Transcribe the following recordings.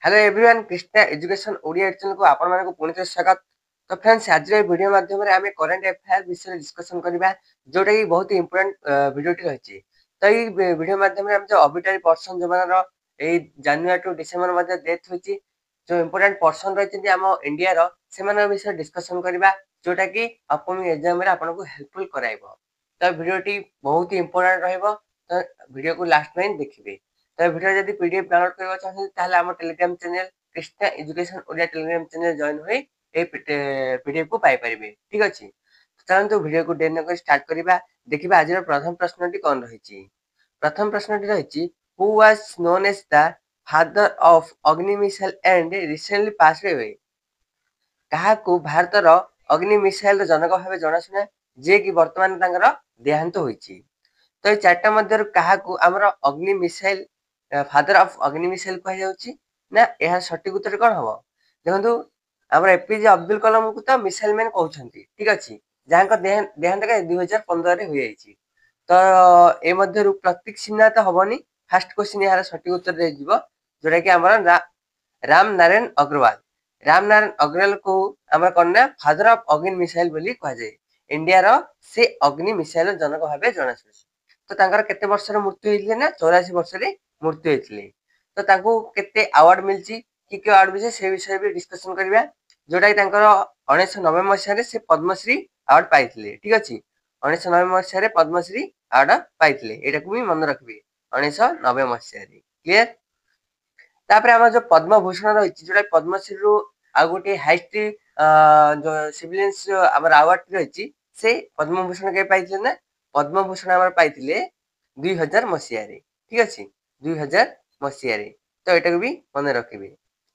Hello everyone Krishna education Odia channel को आपण मानक पुणी थे स्वागत। तो फ्रेंड्स आज वीडियो माध्यम आम करेन्ट अफेयर विषय डिस्कशन करबा जोटा कि बहुत इंपोर्टेंट वीडियोटी रही। तो ये वीडियो माध्यम हम जो ऑबिटरी पर्सन जो मान जनवरी टू डिसेम्बर मध्य डेथ होती जो इंपोर्टेंट पर्सन रही आम इंडिया रो से विषय डिस्कशन करबा जोटा कि अपकमिंग एग्जाम रे आपन को हेल्पफुल कराइबो। तो वीडियोटी बहुत ही इंपोर्टेंट रहइबो, तो वीडियो को लास्ट में देखिबे। तो वीडियो जब पीडीएफ डाउनलोड करबा चाहते आम Telegram channel Krishna education Odia Telegram channel join हुई पीडीएफ को पाई परिबे। ठीक अछि, चलନ୍ତୁ वीडियो को देर न स्टार्ट करबा। देखिबा आज प्रथम प्रश्नटी कौन रही। प्रथम प्रश्नटी रही who was known as the father of Agni missile and recently passed away. काहाकू भारतर अग्नि मिसाइल जनक भाव जनाशुना जे कि वर्तमान तांकर देहांत होईची। तो ये चार्टा मध्य काहाकू आमर अग्नि missile father of Agni missile कह जाउची ना यह सटीक उत्तर कौन हम देखो आम एपीजे अब्दुल कलाम को तो मिसाइल मैन कहते। ठीक अच्छे जहाँ देहांत 2015 हो जाइए। तो ए मध्य प्रतीक सिन्हा तो हबनी। फास्ट क्वेश्चन यार सटीक उत्तर जोटा कि आम राम नारायण अग्रवाल। राम नारायण अग्रवाल को आम कौन फादर ऑफ अग्नि मिसाइल बोली कहुए। इंडिया रो से अग्नि मिसाइल जनक भाव जनाशुना। तो तांकर केते वर्ष रे मृत्यु होइले ना 84 वर्ष रे मृत्यु होइले। तो तांको केते अवार्ड मिलची कि अवार्ड विषय से विषय भी डिस्कशन करबा जोटा कि तांकर 1990 मसिया रे से पद्मश्री अवार्ड पाइथिले। ठीक अछि, 1990 मसिया रे पद्मश्री अवार्ड पाइथिले। एटा को भी मन रखबे 1990 मसिया रे। क्लियर। तापर हम जो पद्म भूषण रही जोटा पद्मश्री रु आ गोटे हाइस्ट जो सिविलियंस हमर अवार्ड रही से पद्म भूषण के पाइथिले ना पद्म भूषण हमर पाइथिले 2000 मसिया रे। ठीक अछि, 2000 मसिया रे। तो एटा को भी मन रखिबे।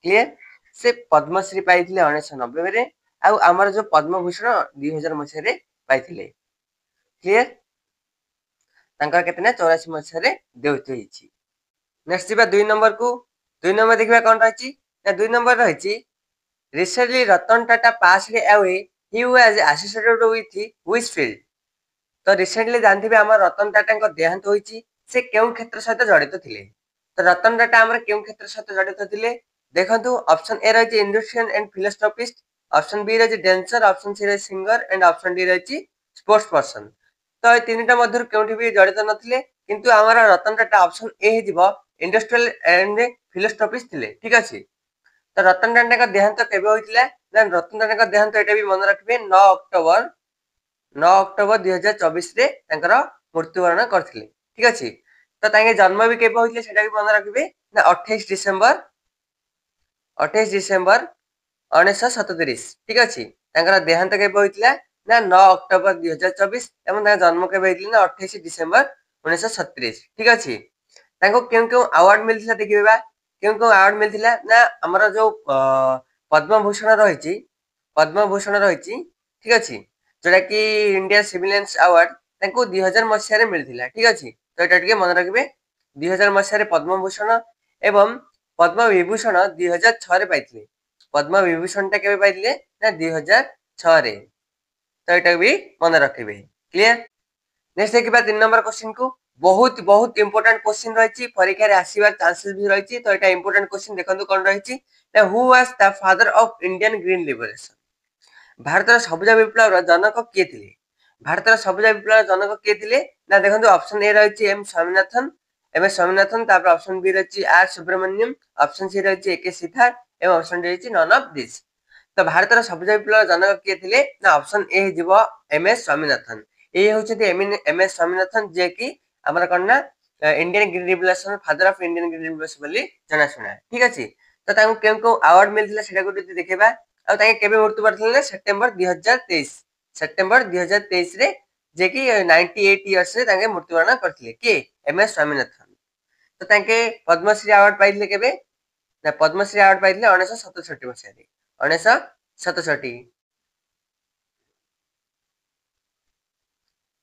क्लियर। से पद्मश्री पाइथिले 1990 रे आ हमर जो पद्म भूषण 2000 मसिया रे पाइथिले। क्लियर। तांकर केतना 84 मसिया रे देउत होईची। नेक्स्ट जीवा 2 नंबर को। 2 नंबर देखिबा कोन रहिची ना 2 नंबर रहिची recently Ratan Tata passed away he was associated with which field. तो रिसेंटली जानथिबे हमर रतन टाटा को देहांत होईची से केउ क्षेत्र सहित जड़ित थिले। तो रतन टाटा हमर केउ क्षेत्र सहित जड़ित थिले देखंतु ऑप्शन ए रहिची industrial and philosophist, option B रहिची डांसर, ऑप्शन सी रहिची सिंगर एंड ऑप्शन डी रहिची स्पोर्ट्स पर्सन। तो ए तीनटा मध्यरु केउठी भी जड़ित नथिले किंतु हमर रतन टाटा ऑप्शन ए हिजिबो इंडस्ट्रियल एंड फिलोसॉफिस्ट थिले। ठीक अछि। तो रतन टाटा का देहांत केबे होइतिला ना रतन टाटा का देहांत एटा भी मन रखबे 9 अक्टोबर 2024 रे तांकर मृत्युवरण करथिले। ठीक अछि। तो तांगे जन्म भी केबे होइतिले सेटा भी मन रखबे ना 28 डिसेंबर 1937। ठीक अछि। तांकर देहांत केबे होइतिला ना 9 अक्टोबर 2024 एवं तांकर जन्म केबे होइतिला ना 28 डिसेंबर 1937। ठीक अछि। तांको केउ केउ अवार्ड मिलथिला देखिबा केउ केउ अवार्ड मिलथिला ना हमर जो पद्म भूषण रहिची। ठीक अछि, जोटा कि इंडिया सिविलियंस अवार्ड तांको 2000 मसिया रे मिलथिला। ठीक अछि। तो एटा टिके मन रखबे 2000 मसिया रे पद्म भूषण एवं पद्म विभूषण 2006 रे पाइथिले। पद्म विभूषण ता केबे पाइथिले ना 2006 रे। तो एटा भी मन रखिबे। क्लियर। नेक्स्ट देखिबा 3 नंबर क्वेश्चन को। बहुत बहुत इंपोर्टेंट क्वेश्चन रही परीक्षा रे आसीबार चांसेस भी रही। तो एटा इंपोर्टेंट क्वेश्चन देखंतु कोन रही ना who was the father of Indian green liberation. Bharat सबुज विप्लव जनक किए थिले। भारत सबुज विप्लव जनक किए थिले ना देखंतु ऑप्शन ए रही एम स्वामीनाथन तापर ऑप्शन बी रही आर सुब्रमण्यम, ऑप्शन सी रही एके सिद्धार्थ एवं ऑप्शन डी रही नन ऑफ दिस। तो भारत सबुज विप्लव जनक किए थिले ना ऑप्शन ए हिजिबो एम एस स्वामीनाथन। ये होचते एम एस स्वामीनाथन जे कि हमर कन्ना Indian green revolution father of Indian green revolution बोली जाना सुना। ठीक अछि। तो तांको केउ अवार्ड मिलथिला सेटा को देखिबा आ तांके केबे मृत्यु करथिले ना सेप्टेम्बर 2023 रे जे कि 98 इयर्स रे तांके मृत्युवरण करथिले के एम एस स्वामीनाथन। तो तांके पद्मश्री अवार्ड पाइथिले केबे ना पद्मश्री अवार्ड पाइथिले 1967 मसिया रे 1967।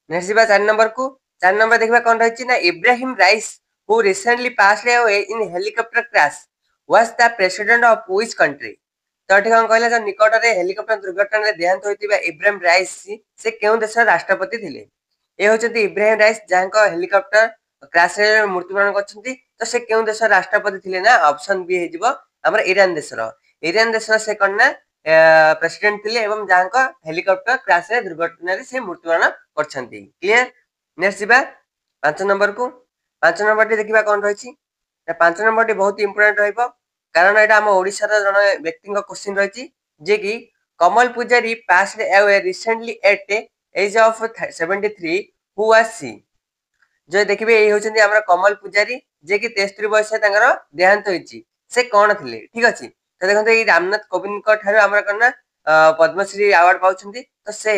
नेक्स्ट जीवा 4 नंबर को। 4 नंबर देखबा कोन रहिछि ना Ibrahim rice who recently passed away in helicopter crash was the president of which country. तो ठीक हम कहले जो निकट रे हेलीकॉप्टर दुर्घटना रे देहांत होइतिबा इब्राहिम राइस से केउ देश राष्ट्रपति थिले। ए होचंती इब्राहिम राइस जांको हेलीकॉप्टर क्रैश रे मृत्युवरण करछंती। तो से केउ देश राष्ट्रपति थिले ना ऑप्शन बी हेजिबो ଆମର ଇରାन देशर से कौन ना प्रेसिडेंट थिले एवं जहाँ हेलिकॉप्टर क्रैश रे दुर्घटना रे से मृत्युवरण करछंती। क्लियर। नेक्स्ट जीवा 5 नंबर को। 5 नंबर टी देखिबा कोन रहिछि। 5 नंबर टी बहुत इंपोर्टेंट रहइबो कारण एटा हम ओडिसा रा जने व्यक्ति को क्वेश्चन रहिछि जे कि Kamal Pujari passed away recently at age of 73 who was she. जो देखिबे एई होचंदी हमरा कमल पुजारी जे कि 73 वर्ष तांगर देहांत होइछि से कोन थिले। ठीक अछि। तो देखंतु एई रामनाथ कोविंद को ठारो हमरा करना पद्मश्री अवार्ड पाउछंती। तो से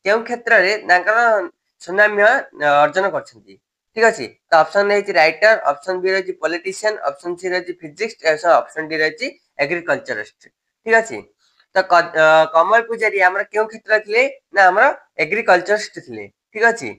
केउ क्षेत्र रे तांकर सुनाम्य अर्जन करछंती। ठीक अछि। तो option A writer, option B रही पॉलिटिशियन, ऑप्शन सी रही फिजिक्स, ऑप्शन डी रही एग्रीकल्चरिस्ट। ठीक अछि। तो कमल पुजारी हमरा केउ क्षेत्र थिले ना हमरा एग्रीकल्चरिस्ट थिले। ठीक अछि।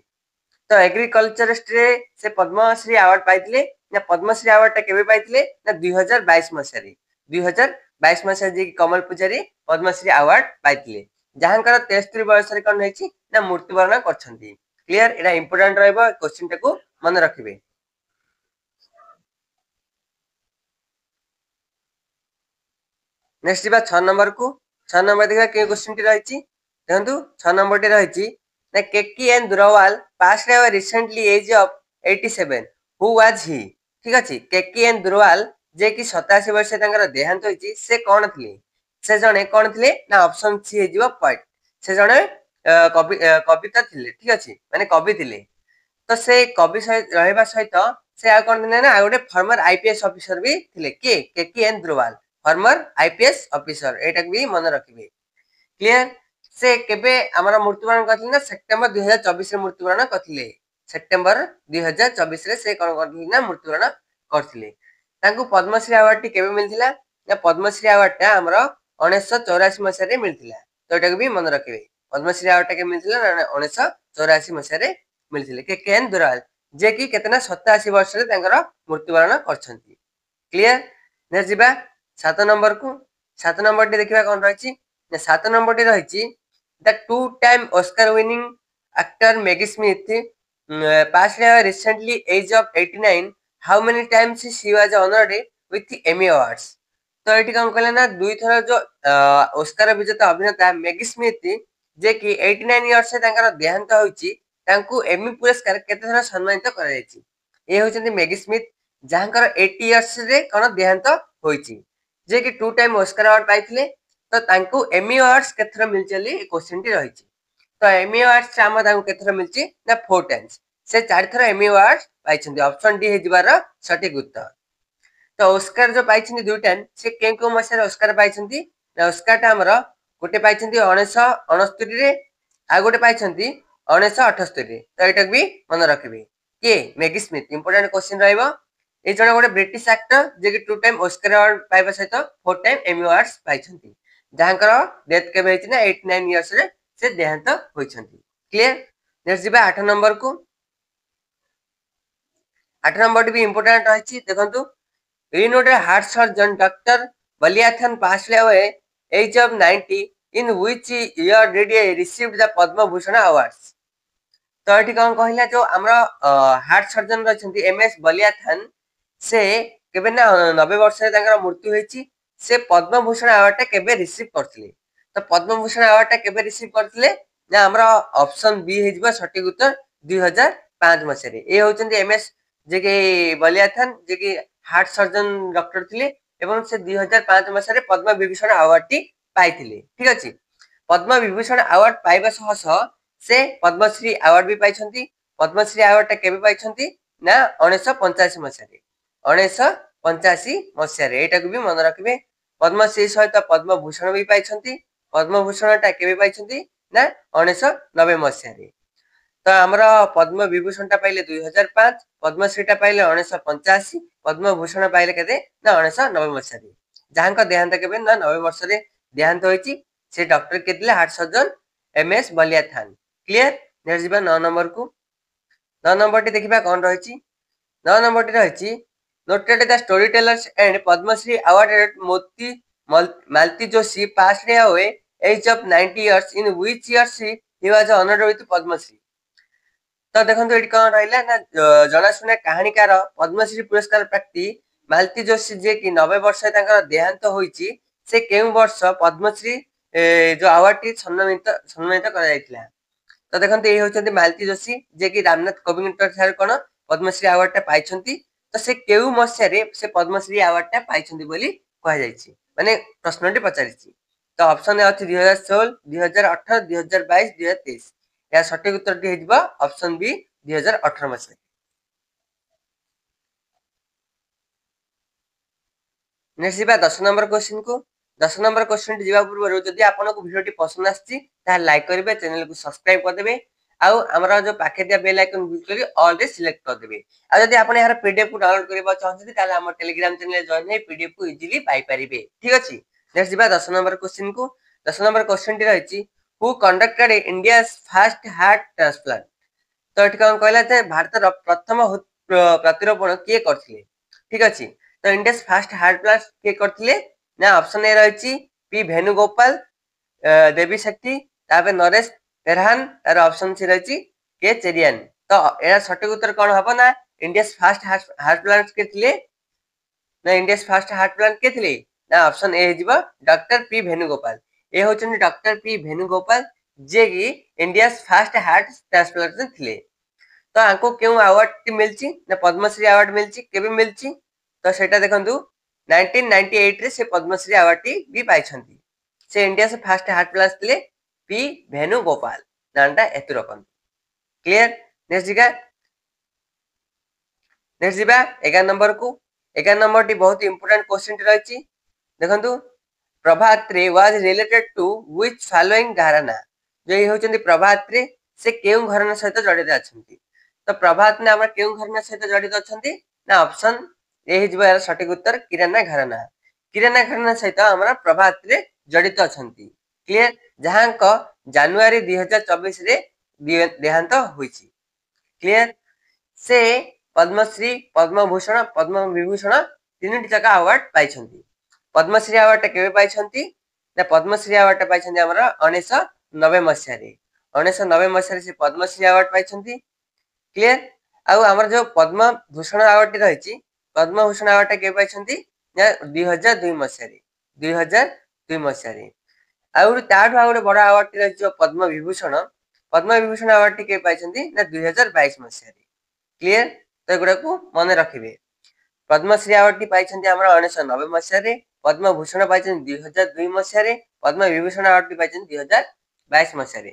तो एग्रीकल्चरिस्ट रे से पद्मश्री अवार्ड पाइथिले ना पद्मश्री अवार्ड टा केबे पाइथिले ना 2022 मसिया रे। 2022 मसिया जे कमल पुजारी पद्मश्री अवार्ड पाइथिले जहांकर 73 वर्ष रे कोन हेछि ना मृत्युवरण करछंती। क्लियर। एटा इंपोर्टेंट रहइबो क्वेश्चन टाको मन रखिबे। नेक्स्ट जीवा 6 नंबर को। 6 नंबर देखा के क्वेश्चन टी रहिछि देखंतु 6 नंबर टी रहिछि ना Keki N Daruwalla passed away recently age of 87 who was he. ठीक अछि। केकी एंड दुरावाल जे कि 87 वर्ष तांकर देहांत होइछि से कोन थिले। से जणे कोन थिले ना ऑप्शन सी हे जिवो पॉइंट। से जणे कविता थिले। ठीक अछि। माने कवि थिले। तो से कवि सहित रहबा सहित से आ कोन थिले ना आ गोटे फॉर्मर आईपीएस ऑफिसर भी थिले के केकी एंड दुरावाल फॉर्मर आईपीएस ऑफिसर। एटा भी मन रखिबे। क्लियर। से केबे हमरा मृत्युवरण करथिले ना सेप्टेम्बर 2024 रे मृत्युवरण करथिले। सेप्टेम्बर 2024 रे से कोन करथिले ना मृत्युवरण करथिले। तांको पद्मश्री अवार्ड टी केबे मिलथिला ना पद्मश्री अवार्ड टा हमरा 1984 मसिया रे मिलथिला। तो एटा भी मन रखिबे। पद्मश्री अवार्ड टा के मिलथिला ना 1984 मसिया रे मिलथिले के केन दुराल जे कि केतना 87 वर्ष रे तांकर मृत्युवरण करछंती। क्लियर। नेक्स्ट जीवा 7 नंबर को। 7 नंबर टी देखिबा कोन रहिछि ना 7 नंबर टी रहिछि the two time Oscar winning actor Maggie Smith passed away recently age of 89 how many times she was honored with Emmy awards। तो एठी कोन कहले ना दुई थर जो ऑस्कर विजेता अभिनेता मैगी स्मिथ जे कि 89 इयर्स से तांकर देहांत होइछि तांकू एमी पुरस्कार केते थर सम्मानित करा जायछि। ए होचंती मैगी स्मिथ जहांकर 80 इयर्स रे कोन देहांत होइछि जे कि टू टाइम ऑस्कर अवार्ड पाइथिले। तो तांकू एमी अवार्ड्स केते थर मिलचली ए क्वेश्चन टी रहिछि। तो एमी अवार्ड्स चाम तांकू केते थर मिलछि ना 4 टाइम्स। से 4 थर एमी अवार्ड पाइछंती। ऑप्शन डी हे जिबार सटीक उत्तर। तो ऑस्कर जो पाइछंती दुई टाइम से केको मसिया ऑस्कर पाइछंती ना ऑस्कर टा हमर गोटे पाइछंती 1969 रे आ गोटे पाइछंती 1978 रे। तो एटा भी मन रखिबे के मैगी स्मिथ इंपोर्टेंट क्वेश्चन रहइबो। ए जने गोटे ब्रिटिश एक्टर जे कि टू टाइम ऑस्कर अवार्ड पाइबा सहित 4 टाइम एमी अवार्ड्स पाइछंती जहांकर डेथ केबे हेछि ना 89 इयर्स रे से देहांत होइछंती। क्लियर। नेक्स्ट जीवा 8 नंबर को। 8 नंबर भी इंपोर्टेंट रहिछि देखंतु renowned heart surgeon Dr. Valiathan passed away age of 90 in which year did he received the Padma Bhushan awards। तो एठी कोन कहिला जो हमरा हार्ट सर्जन रहिसंती एमएस बलियाथन से केबे ना 90 वर्ष रे तांकर मृत्यु होइछि। से पद्म भूषण अवार्ड टा केबे रिसीव करथिले। तो पद्म भूषण अवार्ड टा केबे रिसीव करथिले ना हमरा ऑप्शन बी हे जिबा सटीक उत्तर 2005 मसिया रे। ए होचंती एमएस जे कि बलियाथन जे कि हार्ट सर्जन डॉक्टर थिले एवं से 2005 मसिया रे पद्म विभूषण अवार्ड टी पाइथिले। ठीक अछि। पद्म विभूषण अवार्ड पाइबा सह सह से पद्मश्री अवार्ड भी पाइछंती। पद्मश्री अवार्ड टा केबे पाइछंती ना 1985 मसिया रे। 1985 मसिया रे। एटा को भी मन रखिबे। पद्मश्री सहित पद्म भूषण भी पाइछंती। पद्म भूषण टा केबे पाइछंती ना 1990 मसिया रे। तो हमरा पद्म विभूषण टा पाइले 2005, पद्मश्री टा पाइले 1985, पद्म भूषण पाइले केते ना 1990 मसिया रे। जहांका देहांत केबे ना 90 वर्ष रे देहांत होइछि। से डॉक्टर केतिले heart surgeon M S Valiathan. Clear. Next जीवा 9 नंबर को। 9 नंबर टी देखिबा कोन रहिछि। 9 नंबर टी रहिछि noted the storytellers and Padma Shri awarded Moti Malti Joshi passed away age of 90 years in which year he was honored with Padma Shri। तो देखंतु eighty कोन रहइला ना जनाशुना कहानीकार पद्मश्री पुरस्कार प्राप्ति ମାଲତୀ ଯୋଶୀ ଯିଏ କି 90 ବର୍ଷରେ ତାଙ୍କର ଦେହାନ୍ତ ହୋଇଛି, ସେ କେଉଁ ବର୍ଷ ପଦ୍ମଶ୍ରୀ ଯୋଉ ଆୱାର୍ଡଟି ସମ୍ମାନିତ କରାଯାଇଥିଲା? ତ ଦେଖନ୍ତୁ ଏଇ ହଉଛନ୍ତି ମାଲତୀ ଯୋଶୀ, ଯିଏ କି ରାମନାଥ କୋବିନ୍ଦଙ୍କ ଠାରୁ କଣ ପଦ୍ମଶ୍ରୀ ଆୱାର୍ଡ ଟା ପାଇଛନ୍ତି। ତ ସେ କେଉଁ ମସିହାରେ ସେ ପଦ୍ମଶ୍ରୀ ଆୱାର୍ଡ ଟା ପାଇଛନ୍ତି ବୋଲି କୁହାଯାଇଛି, ମାନେ ପ୍ରଶ୍ନଟି ପଚାରିଛି। ତ ଅପସନ ଅଛି 2016, 2018, 2022, 2023। ଏହା ସଠିକ ଉତ୍ତରଟି ହେଇଯିବ ଅପସନ ବି 2018 ମସିହା। ନେକ୍ସଟ ଯିବା 10 ନମ୍ବର କ୍ୱେଶ୍ଚିନ୍ କୁ। 10 ନମ୍ବର କ୍ୱେଶ୍ଚିନ୍ ଯିବା ପୂର୍ବରୁ ଯଦି ଆପଣଙ୍କୁ ଭିଡ଼ିଓଟି ପସନ୍ଦ ଆସିଛି ତାହେଲେ ଲାଇକ୍ କରିବେ, ଚ୍ୟାନେଲକୁ ସବସ୍କ୍ରାଇବ କରିଦେବେ, ଆଉ ଆମର ଯୋଉ ପାଖେ ଥିବା ବେଲ୍ ଆଇକନ୍ କ୍ଲିକ୍ କରି ଅଲ୍ ରେ ସିଲେକ୍ଟ କରିଦେବେ। ଆଉ ଯଦି ଆପଣ ଏହାର ପିଡିଏଫ୍ କୁ ଡାଉନଲୋଡ୍ କରିବାକୁ ଚାହୁଁଛନ୍ତି ତାହେଲେ ଆମ ଟେଲିଗ୍ରାମ ଚ୍ୟାନେଲରେ ଜଏନ୍ ହେଇ ପିଡିଏଫ୍ କୁ ଇଜିଲି ପାଇପାରିବେ। ଠିକ ଅଛି, ନେକ୍ସଟ ଯିବା 10 ନମ୍ବର କ୍ୱେଶ୍ଚିନ୍ କୁ। 10 ନମ୍ବର କ୍ୱେଶ୍ଚିନ୍ ଟି ରହିଛି, ହୁ କଣ୍ଡକ୍ଟେଡ୍ ଇଣ୍ଡିଆ's ଫାର୍ଷ୍ଟ ହାର୍ଟ ଟ୍ରାନ୍ସପ୍ଲାଣ୍ଟ? ତ ଏଠି କଣ କହିଲା ଯେ ଭାରତର ପ୍ରଥମ ପ୍ରତିରୋପଣ କିଏ କରିଥିଲେ? ଠିକ ଅଛି, ତ ଇଣ୍ଡିଆ's ଫାର୍ଷ୍ଟ ହାର୍ଟ ପ୍ଲାଣ୍ଟ କିଏ କରିଥିଲେ? ନା ଅପସନ ଏ ରହିଛି ପି ଭେନୁଗୋପାଳ, ଦେବୀ ଶେଟ୍ଟି, ତାପରେ ନରେଶ ତେରହାନ, ତାର ଅପସନ ସି ରହିଛି କେ ଚେରିଆନ। ତ ଏହାର ସଠିକ ଉତ୍ତର କଣ ହବ ନା ଇଣ୍ଡିଆ's ଫାର୍ଷ୍ଟ ହାର୍ଟ ପ୍ଲାଣ୍ଟ କିଏ ଥିଲେ? ନା ଇଣ୍ଡିଆ's ଫାର୍ଷ୍ଟ ହାର୍ଟ ପ୍ଲାଣ୍ଟ କିଏ ଥିଲେ? ନା ଅପସନ ଏ ହେଇଯିବ ଡକ୍ଟର ପି ଭେନୁଗୋପାଳ। ଏ ହଉଛନ୍ତି ଡକ୍ଟର ପି ଭେନୁଗୋପାଳ, ଯିଏ କି ଇଣ୍ଡିଆ's ଫାର୍ଷ୍ଟ ହାର୍ଟ ଟ୍ରାନ୍ସପ୍ଲାଣ୍ଟ ଥିଲେ। ତ ଆଙ୍କୁ କେଉଁ ଆୱାର୍ଡ ମିଳିଛି? ନା ପଦ୍ମଶ୍ରୀ ଆୱାର୍ଡ ମିଳିଛି। କେବେ ମିଳିଛି? ତ ସେଇଟା ଦେଖନ୍ତୁ 1998 ରେ ସେ ପଦ୍ମଶ୍ରୀ ଆୱାର୍ଡଟି ବି ପାଇଛନ୍ତି। ସେ ଇଣ୍ଡିଆ's ଫାର୍ଷ୍ଟ ହାର୍ଟ ପ୍ଲାଣ୍ଟ ଥିଲେ ପି ଭେନୁଗୋପାଳ। ନାଁଟା ଏତୁ ରଖନ୍ତୁ। କ୍ଲିୟର? ନେକ୍ସଟ ଯିବା 11 ନମ୍ବର କୁ। 11 ନମ୍ବରଟି ବହୁତ ଇମ୍ପୋର୍ଟାଣ୍ଟ କ୍ୱେଶ୍ଚିନ୍ ରହିଛି। ଦେଖନ୍ତୁ, Prabha Atre was related to which following gharana? ଯେ ହେଉଛନ୍ତି ପ୍ରଭାତ୍ରି, ସେ କେଉଁ ଘରାନା ସହିତ ଜଡ଼ିତ ଅଛନ୍ତି? ତ ପ୍ରଭାତ୍ରି ଆମର କେଉଁ ଘରାନା ସହିତ ଜଡ଼ିତ ଅଛନ୍ତି? ନା ଅପସନ ଏ ହେଇଯିବ ଏହାର ସଠିକ ଉତ୍ତର କିରାନା ଘରାନା। କିରାନା ଘରାନା ସହିତ ଆମର ପ୍ରଭାତ୍ରି ଜଡ଼ିତ ଅଛନ୍ତି। କ୍ଲିୟର? ଯାହାଙ୍କ ଜାନୁଆରୀ 2024 ରେ ଦେହାନ୍ତ ହୋଇଛି। କ୍ଲିୟର? ସେ ପଦ୍ମଶ୍ରୀ, ପଦ୍ମଭୂଷଣ, ପଦ୍ମବିଭୂଷଣ ତିନୋଟି ଯାକ ଆୱାର୍ଡ ପାଇଛନ୍ତି। ପଦ୍ମଶ୍ରୀ ଆୱାର୍ଡ ଟା କେବେ ପାଇଛନ୍ତି? ନା ପଦ୍ମଶ୍ରୀ ଆୱାର୍ଡ ଟା ପାଇଛନ୍ତି ଆମର 1990 ମସିହାରେ। 1990 ମସିହାରେ ସେ ପଦ୍ମଶ୍ରୀ ଆୱାର୍ଡ ପାଇଛନ୍ତି। କ୍ଲିୟର? ଆଉ ଆମର ଯୋଉ ପଦ୍ମଭୂଷଣ ଆୱାର୍ଡ ଟି ରହିଛି, ପଦ୍ମଭୂଷଣ ଆୱାର୍ଡ ଟା କେବେ ପାଇଛନ୍ତି? ନା 2002 ମସିହାରେ। 2002 ମସିହାରେ। ଆଉ ତାଠୁ ଆଉ ଗୋଟେ ବଡ ଆୱାର୍ଡ ଟି ରହିଛି ପଦ୍ମବିଭୂଷଣ। ପଦ୍ମବିଭୂଷଣ ଆୱାର୍ଡ ଟି କେବେ ପାଇଛନ୍ତି? ନା 2022 ମସିହାରେ। କ୍ଲିୟର? ତ ଏଗୁଡାକୁ ମନେ ରଖିବେ। ପଦ୍ମଶ୍ରୀ ଆୱାର୍ଡ ଟି ପାଇଛନ୍ତି ଆମର 1990 ମସିହାରେ, ପଦ୍ମଭୂଷଣ ପାଇଛନ୍ତି 2002 ମସିହାରେ, ପଦ୍ମବିଭୂଷଣ ଆୱାର୍ଡ ଟି ପାଇଛନ୍ତି 2022 ମସିହାରେ।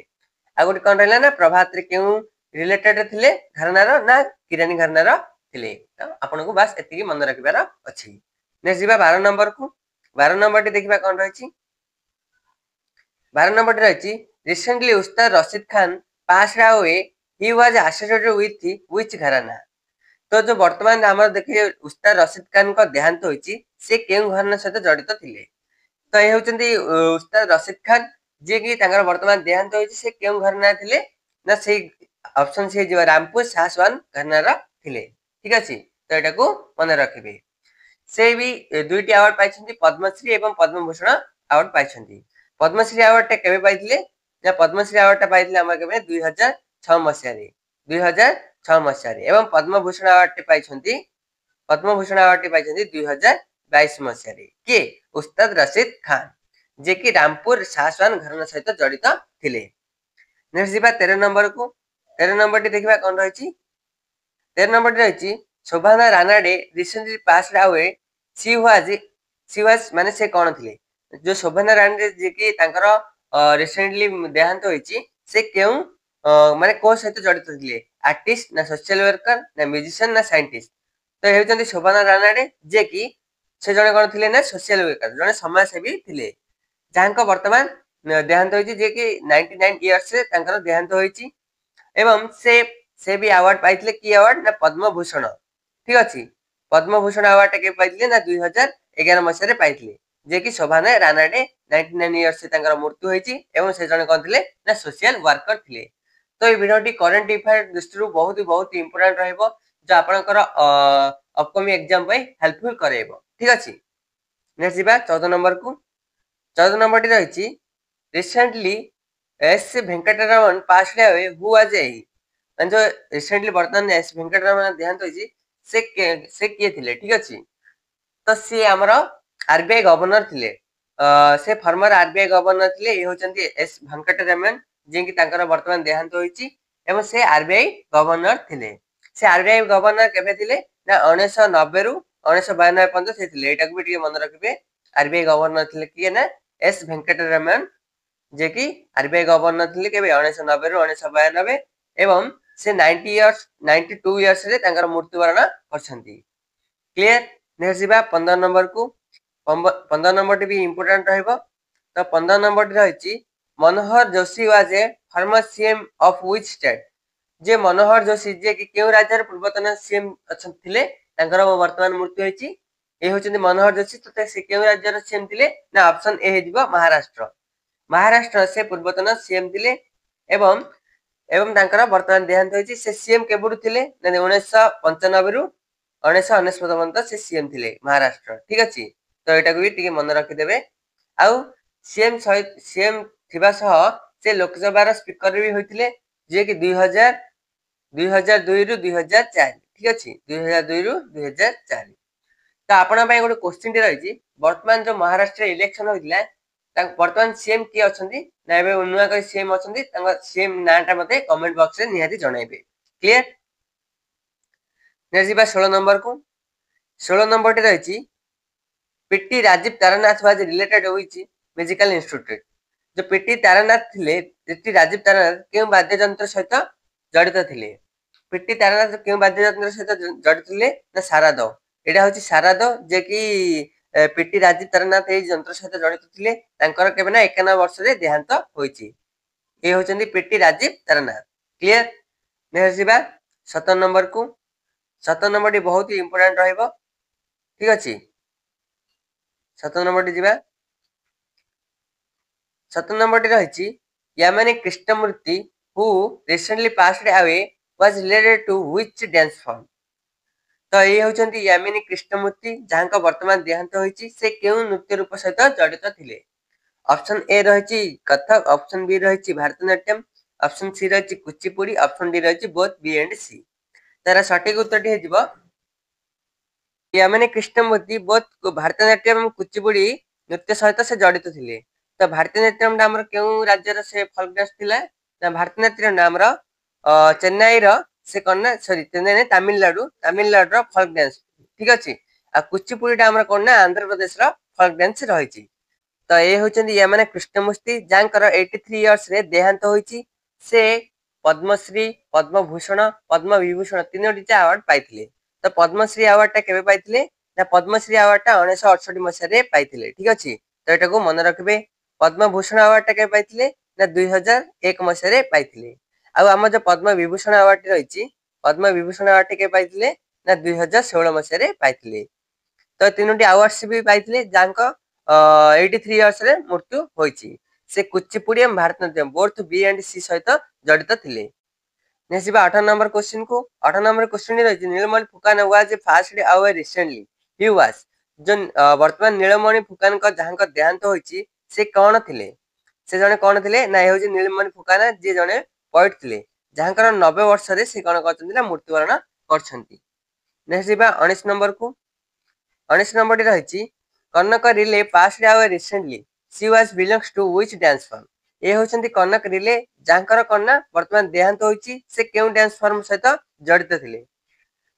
ଆଉ ଗୋଟେ କଣ ରହିଲା ନା ପ୍ରଭାତ୍ରି କେଉଁ ରିଲେଟେଡ ଥିଲେ ଘରାନାର? ନା କିରାନୀ ଘରାନାର ଥିଲେ। ତ ଆପଣଙ୍କୁ ବାସ୍ ଏତିକି ମନେ ରଖିବାର ଅଛି। ନେକ୍ସଟ ଯିବା 12 ନମ୍ବର କୁ। 12 ନମ୍ବରଟି ଦେଖିବା କଣ ରହିଛି। 12 ନମ୍ବରଟି ରହିଛି, recently Ustad Rashid Khan passed away, he was associated with which ଘରାନା? ତ ଯୋଉ ବର୍ତ୍ତମାନ ଆମର ଦେଖିବେ ଉସ୍ତାଦ ରସିଦ ଖାନଙ୍କ ଦେହାନ୍ତ ହୋଇଛି, ସେ କେଉଁ ଘରାନା ସହିତ ଜଡ଼ିତ ଥିଲେ? ତ ଏ ହେଉଛନ୍ତି ଉସ୍ତାଦ ରସିଦ ଖାନ, ଯିଏ କି ତାଙ୍କର ବର୍ତ୍ତମାନ ଦେହାନ୍ତ ହୋଇଛି। ସେ କେଉଁ ଘରାନା ଥିଲେ? ନା ସେଇ ଅପସନ ସି ହେଇଯିବ ରାମପୁର ଶାସୱାନ ଘରାନାର ଥିଲେ। ଠିକ ଅଛି, ତ ଏଟାକୁ ମନେ ରଖିବେ। ସେ ବି ଦୁଇଟି ଆୱାର୍ଡ ପାଇଛନ୍ତି, ପଦ୍ମଶ୍ରୀ ଏବଂ ପଦ୍ମଭୂଷଣ ଆୱାର୍ଡ ପାଇଛନ୍ତି। ପଦ୍ମଶ୍ରୀ ଆୱାର୍ଡ ଟା କେବେ ପାଇଥିଲେ? ନା ପଦ୍ମଶ୍ରୀ ଆୱାର୍ଡ ଟା ପାଇଥିଲେ ଆମର କେବେ 2006 ମସିହାରେ। 2006 ମସିହାରେ। ଏବଂ ପଦ୍ମଭୂଷଣ ଆୱାର୍ଡ ଟି ପାଇଛନ୍ତି, ପଦ୍ମଭୂଷଣ ଆୱାର୍ଡ ଟି ପାଇଛନ୍ତି 2022 ମସିହାରେ। କିଏ? ଉସ୍ତାଦ ରସିଦ ଖାନ, ଯିଏ କି ରାମପୁର ଶାସୱାନ ଘରାନା ସହିତ ଜଡ଼ିତ ଥିଲେ। ନେକ୍ସଟ ଯିବା 13 ନମ୍ବର କୁ। 13 ନମ୍ବରଟି ଦେଖିବା କଣ ରହିଛି। 13 ନମ୍ବରଟି ରହିଛି, Shobhana Ranade recently passed away, she was ମାନେ ସେ କଣ ଥିଲେ? ଯୋଉ ଶୋଭାନା ରାନାଡେ ଯିଏକି ତାଙ୍କର ରିସେଣ୍ଟଲି ଦେହାନ୍ତ ହୋଇଛି, ସେ କେଉଁ ମାନେ କୋଉ ସହିତ ଜଡ଼ିତ ଥିଲେ? ଆର୍ଟିଷ୍ଟ, ନା ସୋସିଆଲ ୱାର୍କର, ନା ମ୍ୟୁଜିସିଆନ, ନା ସାଇଣ୍ଟିଷ୍ଟ? ତ ହେଉଛନ୍ତି ଶୋଭାନା ରାନାଡେ, ଯିଏ କି ସେ ଜଣେ କଣ ଥିଲେ? ନା ସୋସିଆଲ ୱାର୍କର, ଜଣେ ସମାଜସେବୀ ଥିଲେ, ଯାହାଙ୍କ ବର୍ତ୍ତମାନ ଦେହାନ୍ତ ହୋଇଛି, ଯିଏ କି 99 ଇୟର୍ସ ରେ ତାଙ୍କର ଦେହାନ୍ତ ହୋଇଛି। ଏବଂ ସେ ବି ଆୱାର୍ଡ ପାଇଥିଲେ। କି ଆୱାର୍ଡ? ନା ପଦ୍ମଭୂଷଣ। ଠିକ ଅଛି, ପଦ୍ମଭୂଷଣ ଆୱାର୍ଡ ଟା କେବେ ପାଇଥିଲେ? ନା 2011 ମସିହାରେ ପାଇଥିଲେ, ଯିଏ କି ଶୋଭାନା ରାନାଡେ 99 ଇୟର୍ସ ରେ ତାଙ୍କର ମୃତ୍ୟୁ ହୋଇଛି। ଏବଂ ସେ ଜଣେ କଣ ଥିଲେ? ନା ସୋସିଆଲ ୱାର୍କର ଥିଲେ। ତ ଏଇ ଭିଡିଓଟି କରେଣ୍ଟ ଆଫେୟାର ଦୃଷ୍ଟିରୁ ବହୁତ ଇମ୍ପୋର୍ଟାଣ୍ଟ ରହିବ, ଯୋଉ ଆପଣଙ୍କର ଅପକମିଂ ଏକ୍ସାମ ପାଇଁ ହେଲ୍ପଫୁଲ କରେଇବ। ଠିକ ଅଛି, ନେକ୍ସଟ ଯିବା 14 ନମ୍ବର କୁ। 14 ନମ୍ବରଟି ରହିଛି, recently S Venkataraman passed away, who was he? ମାନେ ଯୋଉ ରିସେଣ୍ଟଲି ବର୍ତ୍ତମାନ ଏସ୍ ଭେଙ୍କଟରମଣ ଦେହାନ୍ତ ହୋଇଛି, ସେ କିଏ ଥିଲେ? ଠିକ ଅଛି, तो सी आमर आरबीआई गवर्नर थिले से फॉर्मर आरबीआई गवर्नर थिले ये होचंती एस वेंकटरमण जे कि तांकर वर्तमान देहांत होईची एवं से आरबीआई गवर्नर थिले से आरबीआई गवर्नर केबे थिले ना 1990 रु 1992 पर्यंत से थिले एटा को भी टिके मन रखिबे आरबीआई गवर्नर थिले किए ना एस वेंकटरमण जे कि आरबीआई गवर्नर थिले केबे 1990 रु 1992 एवं से 92 इयर्स रे तांकर मृत्युवरण करछंती क्लियर नेक्स्ट जिबा 15 नंबर को 15 नंबर टी भी इंपोर्टेंट रहइबो तो 15 नंबर टी रहिची Manohar Joshi was a former CM of which state जे मनोहर जोशी जे कि केउ राज्यर पूर्वतन सीएम अछन थिले तांकर वर्तमान मृत्यु होईची ए होचंदी मनोहर जोशी तो से केउ राज्यर सीएम थिले ना ऑप्शन ए हेजिबो महाराष्ट्र महाराष्ट्र से पूर्वतन सीएम थिले एवं एवं तांकर वर्तमान देहांत होईची से सीएम केबुडु थिले ना 1995 रु 1999 पर्यंत से सीएम थिले महाराष्ट्र ठीक अछि तो एटा को भी टिके मन रखि देबे आउ सीएम थिबा सह से लोकसभा रा स्पीकर भी होइथिले जे कि 2002 रु 2004 ठीक अछि 2002 रु 2004 तो आपण पय गोटे क्वेश्चन टी रहिछि वर्तमान जो महाराष्ट्र इलेक्शन होइथिला वर्तमान सीएम की अछंती ना एबे नुआ कर सीएम अछंती तांगा सीएम नाटा मते कमेंट बॉक्स रे निहाती जणाइबे क्लियर नेक्स्ट बा 16 नंबर को 16 नंबर टी रहिछि P T Rajeev Taranath was related होइछि म्यूजिकल इंस्टीट्यूट जो पीटी तारानाथ थिले पीटी राजीव तारानाथ केउ वाद्य यंत्र सहित जड़ित थिले पीटी तारानाथ केउ वाद्य यंत्र सहित जड़ित थिले ना सारादो एटा होछि सारादो जे कि पीटी राजीव तारानाथ ए यंत्र सहित जड़ित थिले तांकर केबे ना 91 वर्ष रे देहांत होइछि ए होचंदी P T Rajeev Taranath clear next जिबा 17 नंबर को 17 नंबर टी बहुत ही इंपोर्टेंट रहइबो ठीक अछि 17 नंबर टी जिबा 17 नंबर टी रहिछि Yamini Krishnamurthy who recently passed away was related to which dance form तो ये होचंती यामिनी कृष्णमूर्ति जहां वर्तमान देहांत होइछि से केउ नृत्य रूप सहित जड़ित थिले ऑप्शन ए रहिछि कथक ऑप्शन बी रहिछि भारतनाट्यम ऑप्शन सी रहिछि कुचिपुड़ी ऑप्शन डी रहिछि बोथ बी एंड सी तारा सटीक उत्तर टी हेजिबो यामिनी कृष्णमूर्ति बोथ भारतनाट्यम एवं कुचिपुड़ी नृत्य सहित से जड़ित थिले तो भारतनाट्यम नाम केउ राज्यर से फोल्क डांस थिला ना भारतनाट्यम नाम चेन्नई रो से कन्ना सॉरी चेन्नई तमिलनाडु रो फोल्क डांस ठीक अछि आ कुचिपुड़ी टा हमर कोन आंध्र प्रदेश रो फोल्क डांस रहिछि तो ये होचंदी यामिनी कृष्णमूर्ति जांकर 83 इयर्स रे देहांत होइछि से पद्मश्री पद्मभूषण पद्म विभूषण तीनोटी अवार्ड पाइथिले तो पद्मश्री अवार्ड टा केबे पाइथिले ना पद्मश्री अवार्ड टा 1968 मसिया रे पाइथिले ठीक अछि तो एटा को मन रखबे पद्मभूषण अवार्ड टा केबे पाइथिले ना 2001 मसिया रे पाइथिले आ हम जो पद्म विभूषण अवार्ड रहिछि पद्म विभूषण अवार्ड टा केबे पाइथिले ना 2016 मसिया रे पाइथिले तो तीनोटी अवार्ड्स भी पाइथिले जांको 83 इयर्स रे मृत्यु होइछि से कुचिपुड़ी एवं भारतनाट्यम बोथ बी एंड सी सहित जड़ित थिले नेक्स्ट 18 नंबर क्वेश्चन को 18 नंबर क्वेश्चन रहिछि Nilmani Phookan was passed away recently he was जो वर्तमान नीलमणि फुकान को जहां को देहांत होइछि से कोन थिले से जने कोन थिले ना हे होछि नीलमणि फुकाना जे जने पोएट थिले जहां को 90 वर्ष रे से कोन करछन्ती ना मृत्युवरण करछन्ती नेक्स्ट 19 नंबर को 19 नंबर टी रहिछि Kanak Rele passed away recently she was belongs to which dance form ए होचंती कनक रिले जांकर कन्ना वर्तमान देहांत होइछि से केउ डांस फॉर्म सहित जड़ित थिले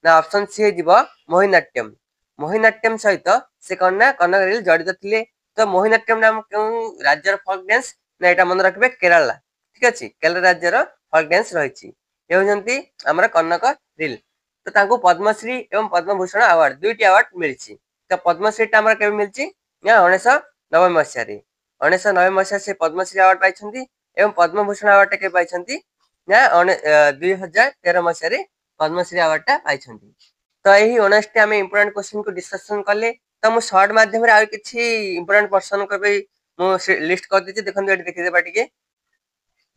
ना ऑप्शन सी हे जिवो मोहिनाट्यम सहित से कन्ना कनक रिले जड़ित थिले तो मोहिनाट्यम नाम केउ राज्यर फोक डांस ना एटा मन रखबे केरला ठीक अछि केरला राज्यर फोक डांस रहिछि ए होचंती हमर कनक रिल तो तांको पद्मश्री एवं पद्मभूषण अवार्ड दुईटी अवार्ड मिलिछि तो पद्मश्री टा हमर केबे मिलछि ना 1990 मसिया रे 1990 मसिया से पद्मश्री अवार्ड पाइछन्ती एवं पद्मभूषण अवार्ड टा के पाइछन्ती ना 2013 मसिया रे पद्मश्री अवार्ड टा पाइछन्ती तो एही 19 टा हमें इंपोर्टेंट क्वेश्चन को डिस्कशन करले तो मु शॉर्ट माध्यम रे आ किछि इंपोर्टेंट पर्सन को भी मु लिस्ट कर दिछि देखन एठी देखि देबा टिके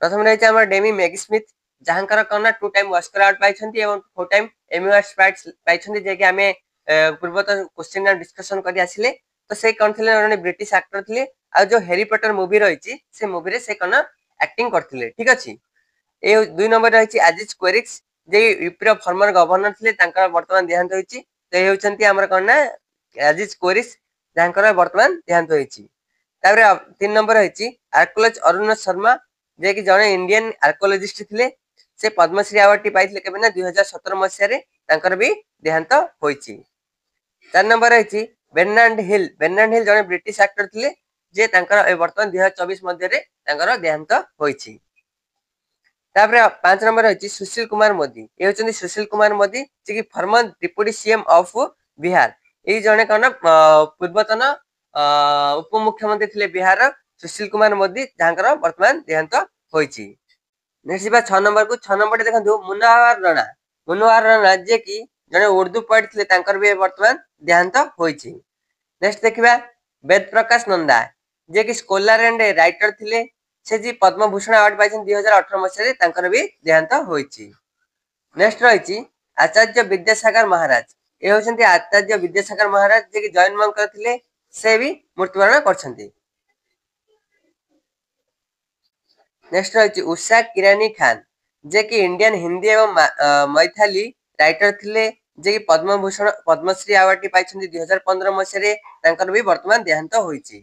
प्रथम रहिछि हमर डेमी मैगी स्मिथ जहांकर कन्ना 2 टाइम ऑस्कर अवार्ड पाइछन्ती एवं 4 टाइम एमी अवार्ड पाइछन्ती जे कि हमें पूर्वतन क्वेश्चन ना डिस्कशन करि आसिले तो से कोन थिले जने ब्रिटिश एक्टर थिले आ जो हैरी पॉटर मूवी रहिछि से मूवी रे से कोन एक्टिंग करथिले ठीक अछि ए 2 नंबर रहिछि आजिज क्वेरिक्स जे यूपी रो फॉर्मर गवर्नर थिले तांकर वर्तमान देहांत होइछि तो ए होचंती हमर कोन ना ରାଜେଶ କୋରିସ ଯାହାଙ୍କର ବର୍ତ୍ତମାନ ଦେହାନ୍ତ ହୋଇଛି। ତାପରେ 3 ନମ୍ବର ହେଇଛି ଆର୍କୋଲଜ ଅରୁଣ ଶର୍ମା, ଯିଏକି ଜଣେ ଇଣ୍ଡିଆନ ଆର୍କୋଲୋଜିଷ୍ଟ ଥିଲେ। ସେ ପଦ୍ମଶ୍ରୀ ଆୱାର୍ଡଟି ପାଇଥିଲେ କେବେ ନା 2017 ମସିହାରେ ତାଙ୍କର ବି ଦେହାନ୍ତ ହୋଇଛି। 4 ନମ୍ବର ହେଇଛି ବେର୍ନାର୍ଡ ହିଲ୍। ବେର୍ନାର୍ଡ ହିଲ୍ ଜଣେ ବ୍ରିଟିଶ ଆକ୍ଟର ଥିଲେ, ଯେ ତାଙ୍କର ବର୍ତ୍ତମାନ 2024 ମଧ୍ୟରେ ତାଙ୍କର ଦେହାନ୍ତ ହୋଇଛି। ତାପରେ 5 ନମ୍ବର ହେଇଛି ସୁଶୀଲ କୁମାର ମୋଦି। ଏ ହେଉଛନ୍ତି ସୁଶୀଲ କୁମାର ମୋଦି, ଯିଏକି ଫର୍ମର ଡିପୁଟି ସିଏମ ଅଫ ବିହାର। ଏଇ ଜଣେ କଣ ପୂର୍ବତନ ଉପମୁଖ୍ୟମନ୍ତ୍ରୀ ଥିଲେ ବିହାରର ସୁଶୀଲ କୁମାର ମୋଦି, ଯାହାଙ୍କର ବର୍ତ୍ତମାନ ଦେହାନ୍ତ ହୋଇଛି। ନେକ୍ସଟ ଯିବା 6 ନମ୍ବରକୁ। 6 ନମ୍ବରରେ ଦେଖନ୍ତୁ ମୁନୱାର ରାଣା। ମୁନୱାର ରାଣା ଯିଏକି ଜଣେ ଉର୍ଦ୍ଦୁ ପୋଏଟ ଥିଲେ, ତାଙ୍କର ବି ବର୍ତ୍ତମାନ ଦେହାନ୍ତ ହୋଇଛି। ନେକ୍ସଟ ଦେଖିବା ବେଦ ପ୍ରକାଶ ନନ୍ଦା, ଯିଏକି ସ୍କୋଲାର ଆଣ୍ଡ ରାଇଟର ଥିଲେ। ସେ ଯେ ପଦ୍ମଭୂଷଣ ଆୱାର୍ଡ ପାଇଛନ୍ତି 2018 ମସିହାରେ, ତାଙ୍କର ବି ଦେହାନ୍ତ ହୋଇଛି। ନେକ୍ସଟ ରହିଛି ଆଚାର୍ଯ୍ୟ ବିଦ୍ୟାସାଗର ମହାରାଜ। ଏ ହେଉଛନ୍ତି ଆଚାର୍ଯ୍ୟ ବିଦ୍ୟାସାଗର ମହାରାଜ, ଯିଏକି ଜୈନ ମଙ୍କ ଥିଲେ। ସେ ବି ମୃତ୍ୟୁବରଣ କରିଛନ୍ତି। ନେକ୍ସଟ ରହିଛି ଉଷା କିରାନୀ ଖାନ, ଯିଏକି ଇଣ୍ଡିଆନ ହିନ୍ଦୀ ଏବଂ ମୈଥାଲି ରାଇଟର ଥିଲେ, ଯିଏକି ପଦ୍ମଭୂଷଣ ପଦ୍ମଶ୍ରୀ ଆୱାର୍ଡଟି ପାଇଛନ୍ତି 2015 ମସିହାରେ, ତାଙ୍କର ବି ବର୍ତ୍ତମାନ ଦେହାନ୍ତ ହୋଇଛି।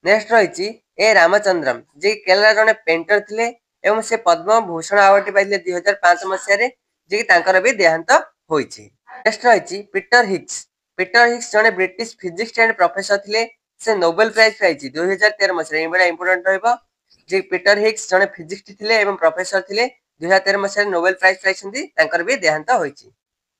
ନେକ୍ସଟ ରହିଛି ଏ ରାମଚନ୍ଦ୍ରମ, ଯିଏକି କେରଳର ଜଣେ ପେଣ୍ଟର ଥିଲେ ଏବଂ ସେ ପଦ୍ମଭୂଷଣ ଆୱାର୍ଡଟି ପାଇଥିଲେ 2005 ମସିହାରେ, ଯିଏକି ତାଙ୍କର ବି ଦେହାନ୍ତ ହୋଇଛି। ନେକ୍ସଟ ରହିଛି ପିଟର ହିକ୍ସ। ପିଟର ହିକ୍ସ ଜଣେ ବ୍ରିଟିଶ ଫିଜିକ୍ସ ଆଣ୍ଡ ପ୍ରଫେସର ଥିଲେ। ସେ ନୋବେଲ ପ୍ରାଇଜ ପାଇଛି 2013 ମସିହାରେ। ଏଇଭଳିଆ ଇମ୍ପୋର୍ଟାଣ୍ଟ ରହିବ ଯେ ପିଟର ହିକ୍ସ ଜଣେ ଫିଜିକ୍ସ ଥିଲେ ଏବଂ ପ୍ରଫେସର ଥିଲେ। 2013 ମସିହାରେ ନୋବେଲ ପ୍ରାଇଜ ପାଇଛନ୍ତି, ତାଙ୍କର ବି ଦେହାନ୍ତ ହୋଇଛି।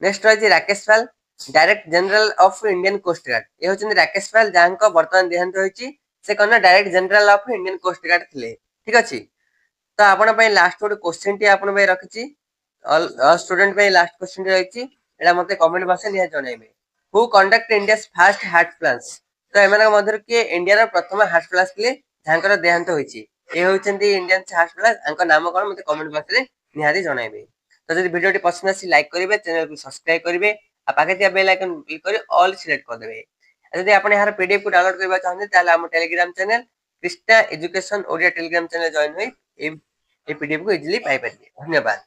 ନେକ୍ସଟ ରହିଛି Rakesh Pal, direct general of Indian coast guard. ଏ ହେଉଛନ୍ତି ରାକେଶ ପାଲ, ଯାହାଙ୍କ ବର୍ତ୍ତମାନ ଦେହାନ୍ତ ହୋଇଛି। ସେ କଣ ନା direct general of Indian coast guard ଥିଲେ। ଠିକ ଅଛି, ତ ଆପଣ ପାଇଁ ଲାଷ୍ଟ ଗୋଟେ କ୍ୱେଶ୍ଚିନ୍ ଟି ଆପଣ ପାଇଁ ରଖିଛି। ଷ୍ଟୁଡେଣ୍ଟ ପାଇଁ ଲାଷ୍ଟ କ୍ୱେଶ୍ଚିନ୍ ଟି ରହିଛି, ଏଟା ମତେ କମେଣ୍ଟ ବକ୍ସରେ ନିହାତି ଜଣାଇବେ। Who conduct India's fast heart plans. ତ ଏମାନଙ୍କ ମଧ୍ୟରୁ କିଏ ଇଣ୍ଡିଆର ପ୍ରଥମ ହାର୍ଟ ପ୍ଲାନ୍ସ ଥିଲେ, ଯାହାଙ୍କର ଦେହାନ୍ତ ହୋଇଛି। ଏ ହେଉଛନ୍ତି ଇଣ୍ଡିଆନ ହାର୍ଟ ପ୍ଲାନ୍ସ, ତାଙ୍କ ନାମ କଣ ମତେ କମେଣ୍ଟ ବକ୍ସରେ ନିହାତି ଜଣାଇବେ। ତ ଯଦି ଭିଡ଼ିଓଟି ପସନ୍ଦ ଆସିଛି ଲାଇକ୍ କରିବେ, ଚ୍ୟାନେଲକୁ ସବସ୍କ୍ରାଇବ କରିବେ, ଆଉ ପାଖରେ ଥିବା ବେଲ୍ ଆଇକନ୍ କ୍ଲିକ୍ କରି ଅଲ୍ ସିଲେକ୍ଟ କରିଦେବେ। ଯଦି ଆପଣ ଏହାର PDF କୁ ଡାଉନଲୋଡ କରିବାକୁ ଚାହୁଁଛନ୍ତି, ତାହେଲେ ଆମ Telegram channel Krishna education Odia Telegram channel join ହୋଇ এই PDF କୁ ଇଜିଲି ପାଇପାରିବେ। ଧନ୍ୟବାଦ।